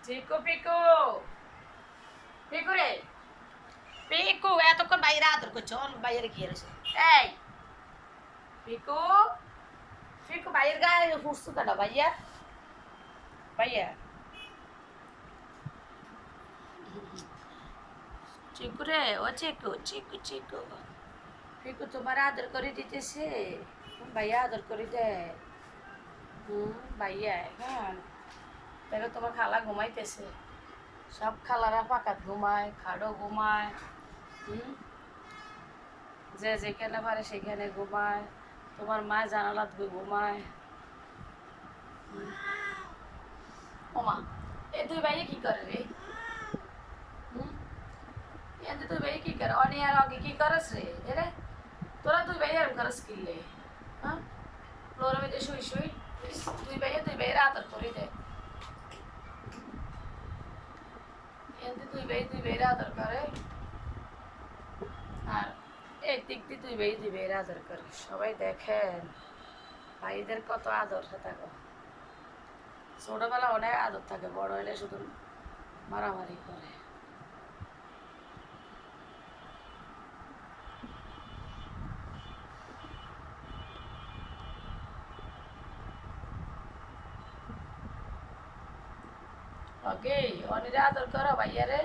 পিকু পিকু পিকু রে পিকু এতক্ষণ বাইরে আদর করছো বাইরে কি রয়েছে এই পিকু পিকু বাইরের গায়ে হুসু কেন ভাইয়া ভাইয়া চিকু রে ও চিকু চিকু চিকু পিকু তোমার আদর করে দিতেছে ভাইয়া আদর করে দেয় ভাইয়া হ্যাঁ তাহলে তোমার খালা ঘুমাইতেছে সব খালারা পাকাত ঘুমায় খাড়ো ঘুমায় হুম যে যেখানে পারে সেখানে ঘুমায় তোমার মা জানালা ধুয়ে ঘুমায় ওমা এ দুই ভাইয়ে কি করে রে হুম এ দুই ভাইয়ে কি করে অনিয়ার আগে কি করস রে রে তোরা দুই ভাই এরম করস কিনলে হ্যাঁ ফ্লোরের মধ্যে শুই শুই দুই ভাইয়ের আদর করে দেয় এতে দুই ভাইয়ের আদর করে আর এই দিক দিয়ে দুই ভাইয়ের আদর করে সবাই দেখেন ভাইদের কত আদর থাকে ছোটবেলা অনেক আদর থাকে বড় হলে শুধু মারামারি করে ওকে অনেক আদর করো ভাইয়ারে